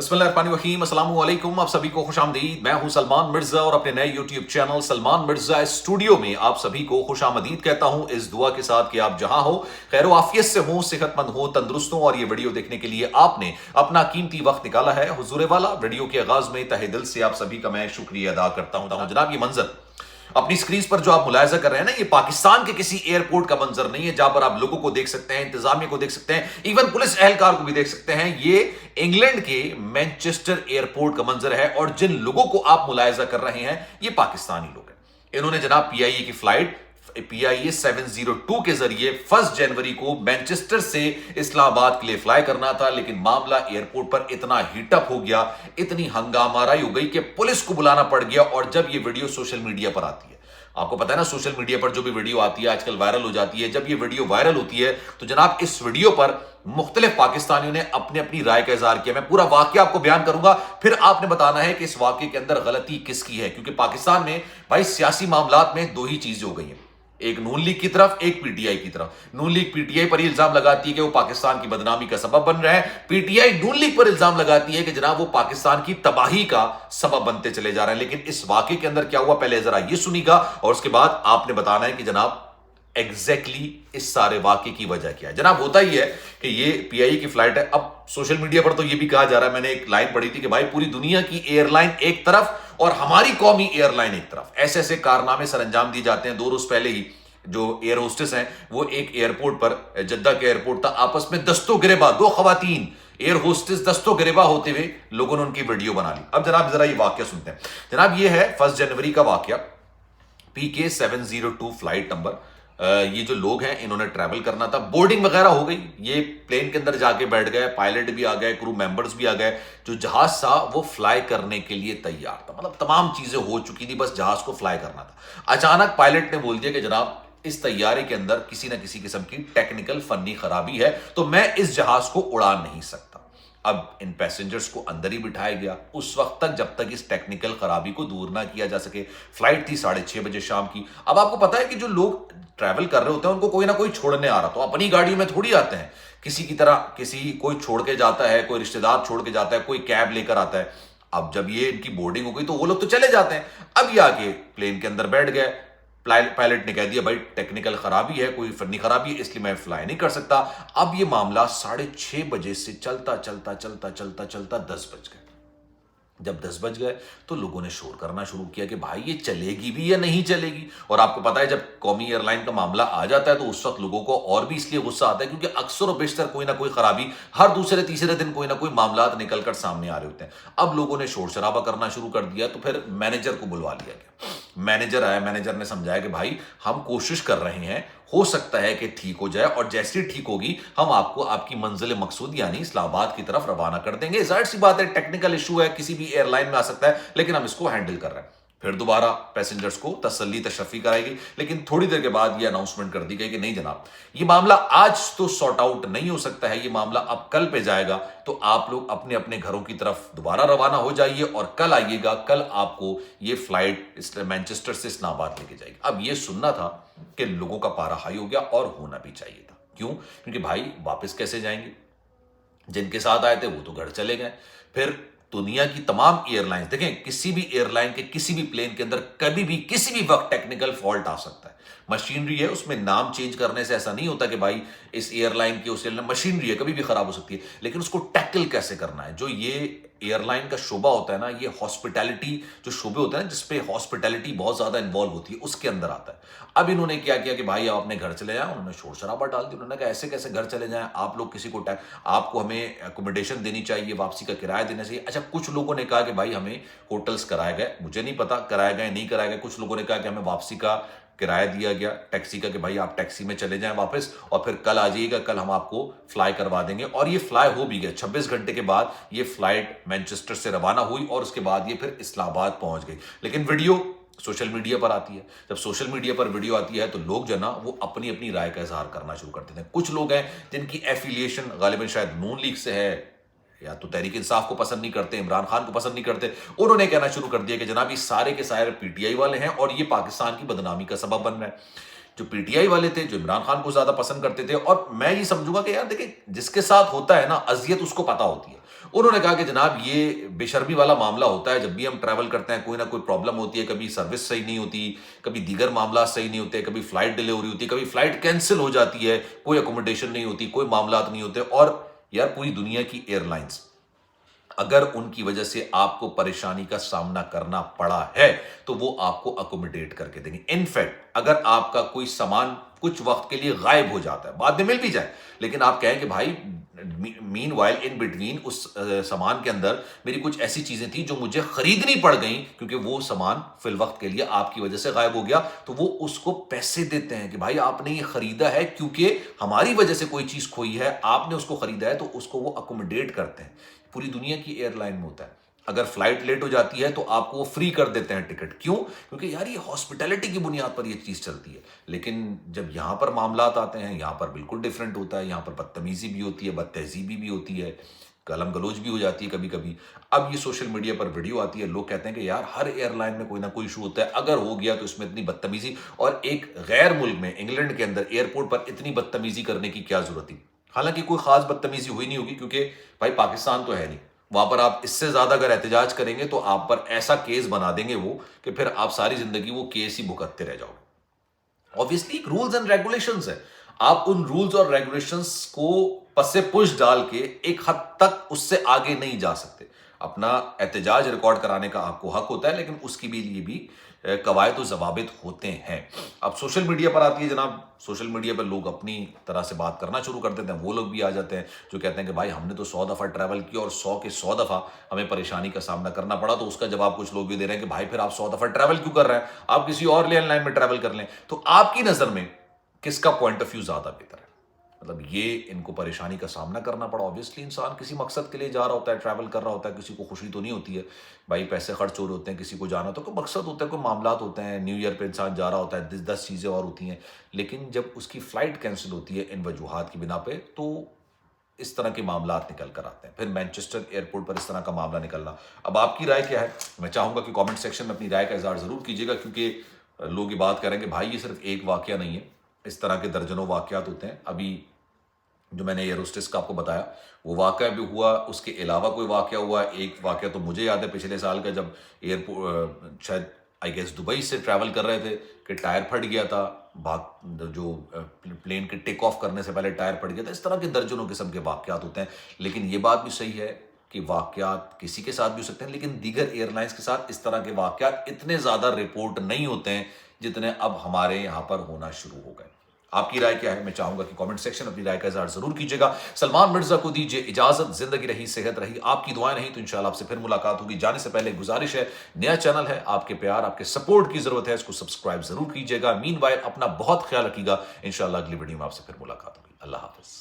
बिस्मिल्लाहिर्रहमानिर्रहीम, अस्सलाम वालेकुम। आप सभी को खुश आमदीद। मैं हूं सलमान मिर्जा और अपने नए YouTube channel Salman Mirza studio में आप सभी को खुश आमदीद कहता हूं, इस दुआ के साथ कि आप जहां हो खैर आफियत से हो, सेहतमंद हो, तंदुरुस्त हो। और ये वीडियो देखने के लिए आपने अपना कीमती वक्त निकाला है हुजूर वाला। वीडियो के आगाज में तहे दिल से आप सभी का मैं शुक्रिया अदा करता हूं। जनाब, ये मंजर अपनी स्क्रीन पर जो आप मुलायजा कर रहे हैं ना, ये पाकिस्तान के किसी एयरपोर्ट का मंजर नहीं है जहां पर आप लोगों को देख सकते हैं, इंतजामिया को देख सकते हैं, इवन पुलिस एहलकार को भी देख सकते हैं। ये इंग्लैंड के मैनचेस्टर एयरपोर्ट का मंजर है और जिन लोगों को आप मुलायजा कर रहे हैं ये पाकिस्तानी लोग हैं। इन्होंने जनाब पीआईए की फ्लाइट पीआईए 702 के जरिए 1 जनवरी को मैनचेस्टर से इस्लामाबाद के लिए फ्लाई करना था, लेकिन मामला एयरपोर्ट पर इतना हीटअप हो गया, इतनी हंगामाराई हो गई कि पुलिस को बुलाना पड़ गया। और जब ये वीडियो सोशल मीडिया पर आती है, आपको पता है ना, सोशल मीडिया पर जो भी वीडियो आती है आजकल वायरल हो जाती है। जब ये वीडियो वायरल होती है तो जनाब इस वीडियो पर मुख्तलिफ पाकिस्तानियों ने अपनी अपनी राय का इजहार किया। मैं पूरा वाकया आपको बयान करूंगा, फिर आपने बताना है कि इस वाकये के अंदर गलती किसकी है। क्योंकि पाकिस्तान में भाई सियासी मामलात में दो ही चीजें हो गई हैं, एक नून लीग की तरफ, एक पीटीआई की तरफ। नून लीग पीटीआई पर इल्जाम लगाती है कि वो पाकिस्तान की बदनामी का सबब बन रहा है, पीटीआई नून लीग पर इल्जाम लगाती है कि जनाब वो पाकिस्तान की तबाही का सबब बनते चले जा रहे हैं। लेकिन इस वाकये के अंदर क्या हुआ, पहले जरा ये सुनिएगा और उसके बाद आपने बताना है कि जनाब एग्जैक्टली इस सारे वाकये की वजह क्या है। जनाब होता ही है कि ये पीआईए की फ्लाइट है। अब सोशल मीडिया पर तो ये भी कहा जा रहा है, मैंने एक लाइन पढ़ी थी कि भाई पूरी दुनिया की एयरलाइन एक तरफ और हमारी कौमी एयरलाइन एक तरफ, ऐसे ऐसे कारनामे सर अंजाम दिए जाते हैं। 2 रोज पहले ही जो एयर होस्टेस हैं वो एक एयरपोर्ट पर, जद्दा के एयरपोर्ट था, आपस में दस्तों गिरेबा, 2 खवातीन एयर होस्टेस दस्तों गिरेबा होते हुए लोगों ने उनकी वीडियो बना ली। अब जनाब जरा ये वाकया सुनते हैं। जनाब ये है 1 जनवरी का वाकया, PK 702 फ्लाइट नंबर। ये जो लोग हैं इन्होंने ट्रैवल करना था, बोर्डिंग वगैरह हो गई, ये प्लेन के अंदर जाके बैठ गए, पायलट भी आ गए, क्रू मेंबर्स भी आ गए, जो जहाज था वो फ्लाई करने के लिए तैयार था, मतलब तमाम चीजें हो चुकी थी, बस जहाज को फ्लाई करना था। अचानक पायलट ने बोल दिया कि जनाब इस तैयारी के अंदर किसी ना किसी किस्म की टेक्निकल फनी खराबी है, तो मैं इस जहाज को उड़ा नहीं सकता। अब इन पैसेंजर्स को अंदर ही बिठाया गया उस वक्त तक जब तक इस टेक्निकल खराबी को दूर ना किया जा सके। फ्लाइट थी 6:30 बजे शाम की। अब आपको पता है कि जो लोग ट्रैवल कर रहे होते हैं उनको कोई ना कोई छोड़ने आ रहा, तो अपनी गाड़ियों में थोड़ी आते हैं, किसी की तरह किसी कोई छोड़ के जाता है, कोई रिश्तेदार छोड़ के जाता है, कोई कैब लेकर आता है। अब जब ये इनकी बोर्डिंग हो गई तो वो लोग तो चले जाते हैं। अब ये आके प्लेन के अंदर बैठ गए। पायलट ने कह दिया भाई टेक्निकल खराबी है, कोई फनी खराबी है, इसलिए मैं फ्लाई नहीं कर सकता। अब ये मामला 6:30 बजे से चलता चलता चलता चलता चलता 10 बज गए। जब 10 बज गए तो लोगों ने शोर करना शुरू किया कि भाई ये चलेगी भी या नहीं चलेगी। और आपको पता है जब कौमी एयरलाइन का मामला आ जाता है तो उस वक्त लोगों को और भी इसलिए गुस्सा आता है क्योंकि अक्सर और बेशतर कोई ना कोई खराबी हर दूसरे तीसरे दिन कोई ना कोई मामला निकलकर सामने आ रहे होते हैं। अब लोगों ने शोर शराबा करना शुरू कर दिया, तो फिर मैनेजर को बुलवा लिया गया। मैनेजर आया, मैनेजर ने समझाया कि भाई हम कोशिश कर रहे हैं, हो सकता है कि ठीक हो जाए और जैसी ठीक होगी हम आपको आपकी मंजिल मकसूद यानी इस्लामाबाद की तरफ रवाना कर देंगे। जाहिर सी बात है टेक्निकल इशू है, किसी भी एयरलाइन में आ सकता है, लेकिन हम इसको हैंडल कर रहे हैं। फिर दोबारा पैसेंजर्स को तसल्ली तशफ़ी कराएगी, लेकिन थोड़ी देर के बाद ये अनाउंसमेंट कर दी गई कि नहीं जनाब ये मामला आज तो सॉर्ट आउट नहीं हो सकता है, ये मामला अब कल पे जाएगा, तो आप लोग अपने अपने घरों की तरफ दोबारा रवाना हो जाइए और कल आइएगा, कल आपको ये फ्लाइट मैनचेस्टर से इस्लामाबाद लेके जाएगी। अब ये सुनना था कि लोगों का पारा हाई हो गया और होना भी चाहिए था। क्यों? क्योंकि भाई वापस कैसे जाएंगे, जिनके साथ आए थे वो तो घर चले गए। फिर दुनिया की तमाम एयरलाइंस देखें, किसी भी एयरलाइन के किसी भी प्लेन के अंदर कभी भी किसी भी वक्त टेक्निकल फॉल्ट आ सकता है। मशीनरी है, उसमें नाम चेंज करने से ऐसा नहीं होता कि भाई इस एयरलाइन की उस एयरलाइन, मशीनरी है कभी भी खराब हो सकती है, लेकिन उसको टैकल कैसे करना है। जो ये एयरलाइन का शोबा होता है ना, ये हॉस्पिटैलिटी जो शोबे होते हैं ना जिसपे हॉस्पिटैलिटी बहुत ज्यादा इन्वॉल्व होती है, उसके अंदर आता है। अब इन्होंने क्या किया कि भाई आप अपने घर चले जाएं, उन्होंने शोर शराबा डाल दिया। उन्होंने कहा ऐसे कैसे घर चले जाएं, आप लोग किसी को आपको हमें एकोमोडेशन देनी चाहिए, वापसी का किराया देना चाहिए। अच्छा, कुछ लोगों ने कहा कि भाई हमें होटल्स कराए गए, मुझे नहीं पता कराए गए नहीं कराए गए। कुछ लोगों ने कहा कि हमें वापसी का किराया दिया गया टैक्सी का, कि भाई आप टैक्सी में चले जाएं वापस और फिर कल आ जाइएगा, कल हम आपको फ्लाई करवा देंगे। और ये फ्लाई हो भी गया। 26 घंटे के बाद ये फ्लाइट मैनचेस्टर से रवाना हुई और उसके बाद ये फिर इस्लामाबाद पहुंच गई। लेकिन वीडियो सोशल मीडिया पर आती है, जब सोशल मीडिया पर वीडियो आती है तो लोग जो ना वो अपनी अपनी राय का इजहार करना शुरू कर देते हैं। कुछ लोग हैं जिनकी एफिलिएशन गालिबन शायद नून लीग से है, या तो तहरीक इंसाफ को पसंद नहीं करते, इमरान खान को पसंद नहीं करते। उन्होंने कहना शुरू कर दिया कि जनाब ये सारे के सारे पीटीआई वाले हैं और ये पाकिस्तान की बदनामी का सबब बन रहे हैं। جو پی ٹی آئی والے تھے, جو عمران خان کو زیادہ پسند کرتے تھے, اور میں یہ سمجھوں گا کہ یار دیکھیں جس کے ساتھ ہوتا ہے نا اذیت اس کو پتا ہوتی ہے. انہوں نے کہا کہ جناب یہ بے شرمی والا معاملہ ہوتا ہے, جب بھی ہم ٹریول کرتے ہیں کوئی نہ کوئی پرابلم ہوتی ہے, کبھی سروس صحیح نہیں ہوتی, کبھی دیگر معاملات صحیح نہیں ہوتے, کبھی فلائٹ ڈیلے ہو رہی ہوتی ہے, کبھی فلائٹ کینسل ہو جاتی ہے, کوئی اکوموڈیشن نہیں ہوتی, کوئی معاملات نہیں ہوتے. اور یار پوری دنیا کی ایئر لائنس اگر ان کی وجہ سے آپ کو پریشانی کا سامنا کرنا پڑا ہے تو وہ آپ کو اکوموڈیٹ کر کے دیں گے. انفیکٹ اگر آپ کا کوئی سامان کچھ وقت کے لیے غائب ہو جاتا ہے, بعد میں مل بھی جائے, لیکن آپ کہیں کہ بھائی مین وائل ان بٹوین اس سامان کے اندر میری کچھ ایسی چیزیں تھیں جو مجھے خریدنی پڑ گئیں کیونکہ وہ سامان فی الوقت کے لیے آپ کی وجہ سے غائب ہو گیا, تو وہ اس کو پیسے دیتے ہیں کہ بھائی آپ نے یہ خریدا ہے کیونکہ ہماری وجہ سے کوئی چیز کھوئی ہے, آپ نے اس کو خریدا ہے, تو اس کو وہ اکوموڈیٹ کرتے ہیں. پوری دنیا کی ایئر لائن میں ہوتا ہے. اگر فلائٹ لیٹ ہو جاتی ہے تو آپ کو وہ فری کر دیتے ہیں ٹکٹ. کیوں؟ کیونکہ یار یہ ہاسپٹیلٹی کی بنیاد پر یہ چیز چلتی ہے. لیکن جب یہاں پر معاملات آتے ہیں, یہاں پر بالکل ڈیفرنٹ ہوتا ہے. یہاں پر بدتمیزی بھی ہوتی ہے, بد تہذیبی بھی ہوتی ہے, گالم گلوچ بھی ہو جاتی ہے کبھی کبھی. اب یہ سوشل میڈیا پر ویڈیو آتی ہے, لوگ کہتے ہیں کہ یار ہر ایئر لائن میں کوئی نہ کوئی ایشو ہوتا ہے, اگر ہو گیا تو اس میں اتنی بدتمیزی, اور ایک غیر ملک میں انگلینڈ کے اندر ایئرپورٹ پر اتنی بدتمیزی کرنے کی کیا ضرورت تھی. حالانکہ کوئی خاص بدتمیزی ہوئی نہیں ہوگی کیونکہ بھائی پاکستان تو ہے نہیں. وہاں پر آپ اس سے زیادہ اگر احتجاج کریں گے تو آپ پر ایسا کیس بنا دیں گے وہ کہ پھر آپ ساری زندگی وہ کیس ہی بھگتتے رہ جاؤ. obviously ایک رولز اینڈ ریگولیشنز ہے, آپ ان رولز اور ریگولیشنز کو پس پش ڈال کے ایک حد تک اس سے آگے نہیں جا سکتے. اپنا احتجاج ریکارڈ کرانے کا آپ کو حق ہوتا ہے, لیکن اس کے لیے بھی قواعد و ضوابط ہوتے ہیں. اب سوشل میڈیا پر آتی ہے جناب, سوشل میڈیا پر لوگ اپنی طرح سے بات کرنا شروع کر دیتے ہیں. وہ لوگ بھی آ جاتے ہیں جو کہتے ہیں کہ بھائی ہم نے تو 100 دفعہ ٹریول کیا اور 100 کے 100 دفعہ ہمیں پریشانی کا سامنا کرنا پڑا. تو اس کا جواب کچھ لوگ بھی دے رہے ہیں کہ بھائی پھر آپ 100 دفعہ ٹریول کیوں کر رہے ہیں, آپ کسی اور لین لائن میں ٹریول کر لیں. تو آپ کی نظر میں کس کا پوائنٹ آف ویو زیادہ بہتر ہے؟ مطلب یہ ان کو پریشانی کا سامنا کرنا پڑا. obviously انسان کسی مقصد کے لیے جا رہا ہوتا ہے, ٹریول کر رہا ہوتا ہے, کسی کو خوشی تو نہیں ہوتی ہے بھائی پیسے خرچ ہو رہے ہوتے ہیں, کسی کو جانا ہوتا ہے, کوئی مقصد ہوتا ہے, کوئی معاملات ہوتے ہیں, نیو ایئر پہ انسان جا رہا ہوتا ہے, 10 چیزیں اور ہوتی ہیں. لیکن جب اس کی فلائٹ کینسل ہوتی ہے ان وجوہات کی بنا پہ, تو اس طرح کے معاملات نکل کر آتے ہیں. پھر مینچسٹر ایئرپورٹ پر اس طرح کا معاملہ نکلنا. اب آپ کی رائے کیا ہے؟ میں چاہوں گا کہ کامنٹ سیکشن میں اپنی رائے کا اظہار ضرور کیجیے گا, کیونکہ لوگ یہ بات کریں کہ بھائی یہ صرف ایک واقعہ نہیں ہے, اس طرح کے درجنوں واقعات ہوتے ہیں. ابھی جو میں نے ایئر ہوسٹس کا آپ کو بتایا وہ واقعہ بھی ہوا, اس کے علاوہ کوئی واقعہ ہوا. ایک واقعہ تو مجھے یاد ہے پچھلے سال کا, جب ایئرپورٹ شاید آئی گیس دبئی سے ٹریول کر رہے تھے کہ ٹائر پھٹ گیا تھا, جو پلین کے ٹیک آف کرنے سے پہلے ٹائر پھٹ گیا تھا. اس طرح کے درجنوں قسم کے واقعات ہوتے ہیں. لیکن یہ بات بھی صحیح ہے کہ واقعات کسی کے ساتھ بھی ہو سکتے ہیں, لیکن دیگر ایئر لائنس کے ساتھ اس طرح کے واقعات اتنے زیادہ رپورٹ نہیں ہوتے ہیں جتنے اب ہمارے یہاں پر ہونا شروع ہو گئے. آپ کی رائے کیا ہے؟ میں چاہوں گا کہ کامنٹ سیکشن اپنی رائے کا اظہار ضرور کیجیے گا. سلمان مرزا کو دیجیے اجازت. زندگی رہی, صحت رہی, آپ کی دعائیں نہیں تو انشاءاللہ آپ سے پھر ملاقات ہوگی. جانے سے پہلے گزارش ہے, نیا چینل ہے, آپ کے پیار آپ کے سپورٹ کی ضرورت ہے, اس کو سبسکرائب ضرور کیجیے گا. مین وائل اپنا بہت خیال رکھیے گا. انشاءاللہ اگلی ویڈیو میں آپ سے پھر ملاقات ہوگی. اللہ حافظ.